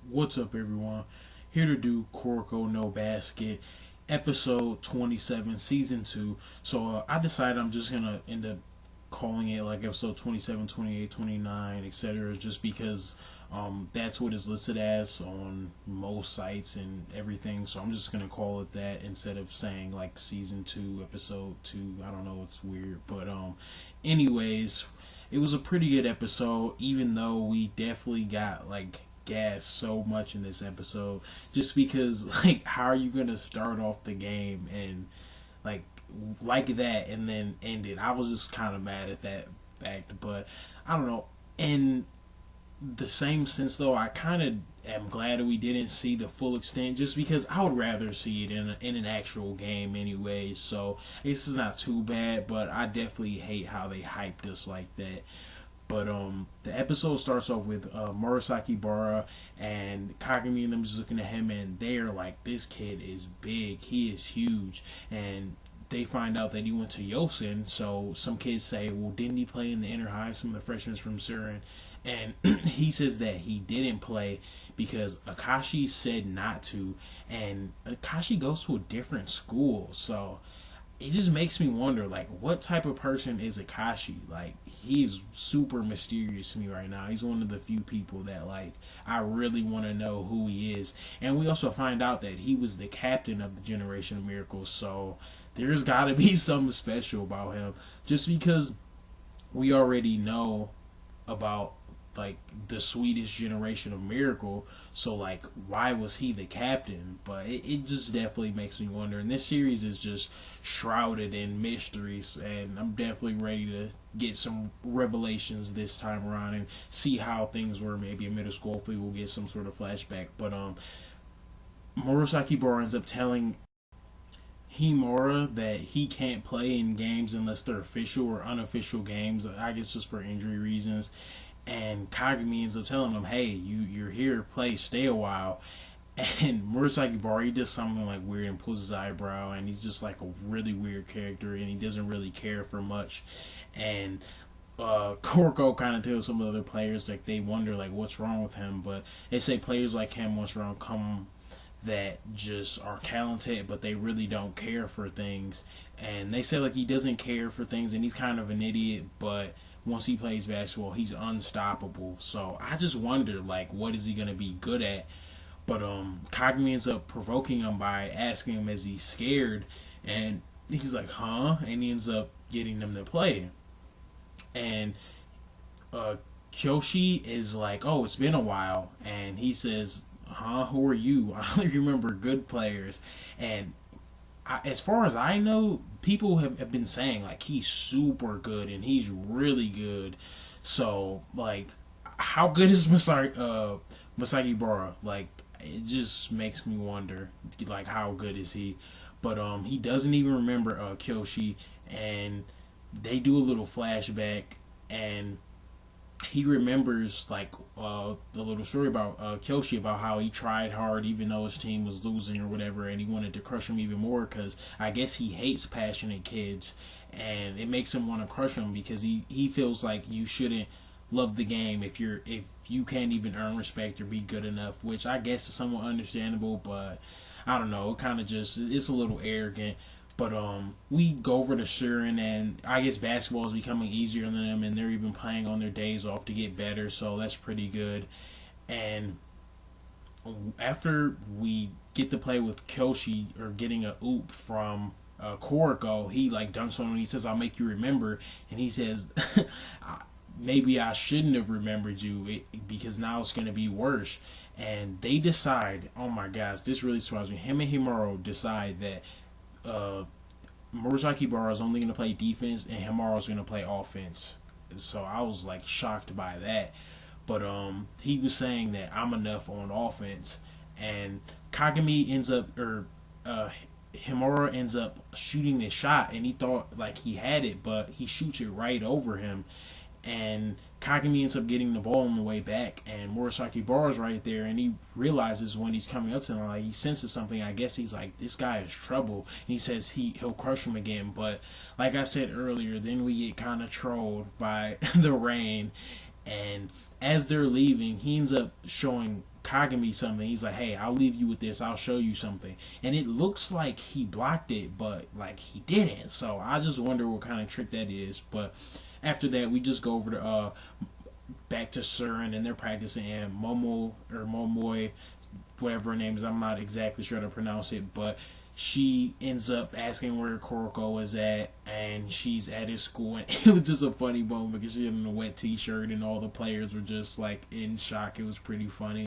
What's up, everyone? Here to do Kuroko no Basket, episode 27, season 2. I decided I'm just gonna end up calling it like episode 27, 28, 29, etc. Just because that's what it's listed as on most sites and everything. So I'm just gonna call it that instead of saying like season 2, episode 2. I don't know, it's weird. But anyways, it was a pretty good episode, even though we definitely got like gas so much in this episode, just because like how are you gonna start off the game and like that and then end it? I was just kind of mad at that fact, but I don't know. In the same sense though, I kind of am glad that we didn't see the full extent, just because I would rather see it in an actual game anyway. So this is not too bad, but I definitely hate how they hyped us like that. But the episode starts off with Murasaki Bara and Kagami and them just looking at him, and they're like, "This kid is big. He is huge." And they find out that he went to Yosen. So some kids say, "Well, didn't he play in the inner high?" Some of the freshmen from Surin, and he says that he didn't play because Akashi said not to, and Akashi goes to a different school. So it just makes me wonder, like, what type of person is Akashi? Like, he's super mysterious to me right now. He's one of the few people that, like, I really want to know who he is. And we also find out that he was the captain of the Generation of Miracles, so there's got to be something special about him. Just because we already know about like the sweetest generation of Miracle, so like why was he the captain? But it just definitely makes me wonder, and this series is just shrouded in mysteries, and I'm definitely ready to get some revelations this time around and see how things were maybe in middle school. Hopefully we'll get some sort of flashback. But Murasaki Bora ends up telling Himura that he can't play in games unless they're official or unofficial games, I guess just for injury reasons. And Kagami ends up telling him, "Hey, you're here to play, stay a while." And Murasaki Bari does something like weird and pulls his eyebrow, and he's just like a really weird character, and he doesn't really care for much. And Kuroko kind of tells some of the other players, like, they wonder like what's wrong with him, but they say players like him once around come that just are talented, but they really don't care for things. And they say like he doesn't care for things, and he's kind of an idiot, but once he plays basketball, he's unstoppable. So I just wonder, like, what is he gonna be good at? But Kagami ends up provoking him by asking him, "Is he scared?" And he's like, "Huh?" And he ends up getting them to play. And Kyoshi is like, "Oh, it's been a while," and he says, "Huh? Who are you? I only remember good players." And as far as I know, people have been saying like he's super good and he's really good. So like, how good is Masaki Bora? Like, it just makes me wonder, like, how good is he? But he doesn't even remember Kyoshi, and they do a little flashback, and he remembers like the little story about Kyoshi, about how he tried hard even though his team was losing or whatever, and he wanted to crush him even more because I guess he hates passionate kids, and it makes him want to crush him because he feels like you shouldn't love the game if you can't even earn respect or be good enough, which I guess is somewhat understandable, but I don't know, it kind of just, it's a little arrogant. But we go over to Shurin, and I guess basketball is becoming easier than them, and they're even playing on their days off to get better, so that's pretty good. And after we get to play with Kyoshi, or getting a oop from Kuroko, he like dunks on him, and he says, "I'll make you remember," and he says, "Maybe I shouldn't have remembered you, because now it's going to be worse." And they decide, oh my gosh, this really surprised me, him and Himuro decide that Murasaki Bara is only going to play defense and Himaro is going to play offense. So I was like shocked by that. But he was saying that I'm enough on offense, and Kagami ends up, or Himura ends up shooting this shot, and he thought like he had it, but he shoots it right over him, and Kagami ends up getting the ball on the way back, and Murasaki Bara's right there, and he realizes when he's coming up to him, like, he senses something. I guess he's like, this guy is trouble, and he says he'll crush him again. But like I said earlier, then we get kind of trolled by the rain, and as they're leaving, he ends up showing Kagami something. He's like, hey, I'll leave you with this. I'll show you something. And it looks like he blocked it, but like he didn't. So I just wonder what kind of trick that is. But after that, we just go over to back to Surin, and they're practicing, and Momoi, whatever her name is, I'm not exactly sure how to pronounce it, but she ends up asking where Kuroko is at, and she's at his school, and it was just a funny moment because she had in a wet t-shirt, and all the players were just like in shock. It was pretty funny.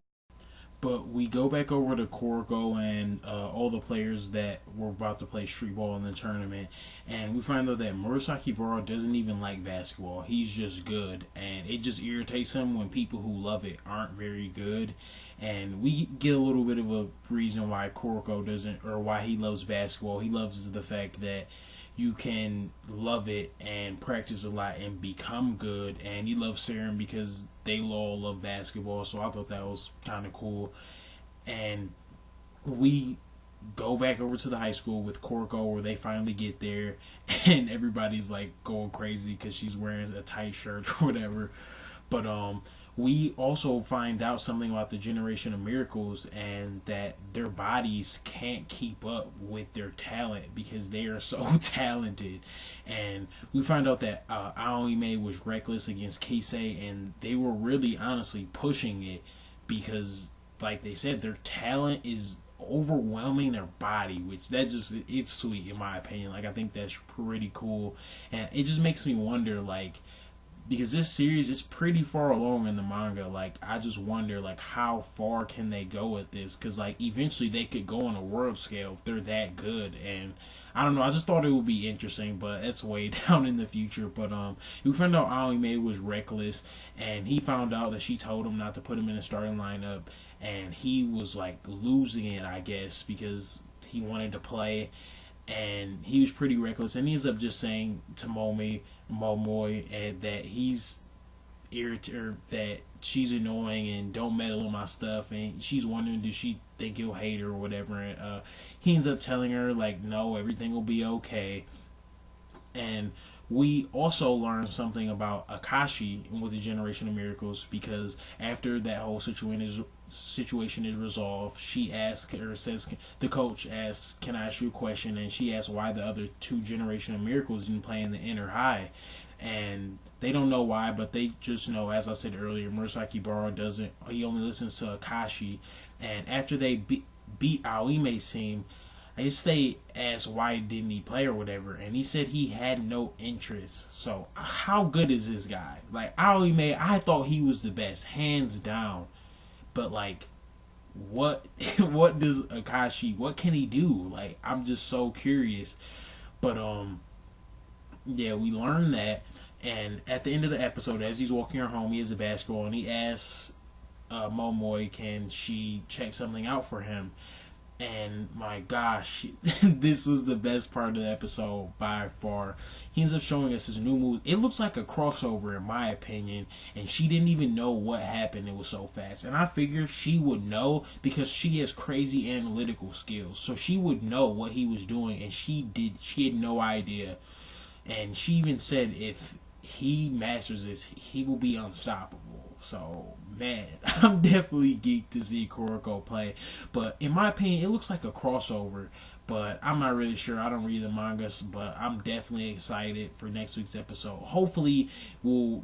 But we go back over to Kuroko and all the players that were about to play street ball in the tournament, and we find out that Murasaki Baro doesn't even like basketball. He's just good, and it just irritates him when people who love it aren't very good. And we get a little bit of a reason why Kuroko doesn't, or why he loves basketball. He loves the fact that you can love it and practice a lot and become good. And he loves Saren because they all love basketball. So I thought that was kind of cool. And we go back over to the high school with Kuroko, where they finally get there, and everybody's like going crazy because she's wearing a tight shirt or whatever. But we also find out something about the Generation of Miracles, and that their bodies can't keep up with their talent because they are so talented. And we find out that Aoime was reckless against Kisei, and they were really honestly pushing it because, like they said, their talent is overwhelming their body, which it's sweet in my opinion. Like, I think that's pretty cool, and it just makes me wonder, like, because this series is pretty far along in the manga, like, I just wonder, like, how far can they go with this? Because, like, eventually they could go on a world scale if they're that good. And I don't know, I just thought it would be interesting, but it's way down in the future. But we found out Aoime was reckless, and he found out that she told him not to put him in the starting lineup, and he was like losing it, I guess, because he wanted to play, and he was pretty reckless, and he ends up just saying to Momoi, and that he's irritated, that she's annoying and don't meddle in my stuff, and she's wondering, does she think he'll hate her or whatever. And he ends up telling her, like, no, everything will be okay. And we also learned something about Akashi with the Generation of Miracles, because after that whole situation is resolved, she asks, or says, the coach asks, can I ask you a question? And she asks why the other two Generation of Miracles didn't play in the inner high. And they don't know why, but they just know, as I said earlier, Murasaki Baro doesn't, he only listens to Akashi. And after they beat Aoime's team, I guess they asked why didn't he play or whatever, and he said he had no interest. So how good is this guy? Like, Aoime, I thought he was the best, hands down. But like, what does Akashi, what can he do? Like, I'm just so curious. But yeah, we learned that, and at the end of the episode, as he's walking her home, he has a basketball, and he asks Momoi, can she check something out for him? And my gosh, this was the best part of the episode by far. He ends up showing us his new move. It looks like a crossover in my opinion, and she didn't even know what happened. It was so fast. And I figured she would know because she has crazy analytical skills. So she would know what he was doing, and she had no idea. And she even said if he masters this, he will be unstoppable. So, man, I'm definitely geeked to see Kuroko play. But in my opinion, it looks like a crossover. But I'm not really sure. I don't read the mangas, but I'm definitely excited for next week's episode. Hopefully, we'll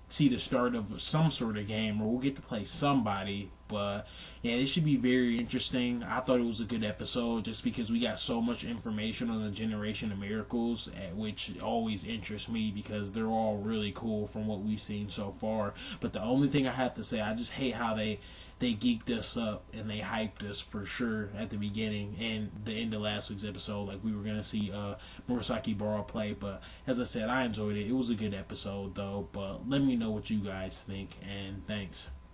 see the start of some sort of game, or we'll get to play somebody. But yeah, it should be very interesting. I thought it was a good episode just because we got so much information on the Generation of Miracles, which always interests me because they're all really cool from what we've seen so far. But the only thing I have to say, I just hate how they geeked us up and they hyped us for sure at the beginning and the end of last week's episode, like we were going to see Murasaki Baro play. But as I said, I enjoyed it. It was a good episode though. But let me know what you guys think, and thanks.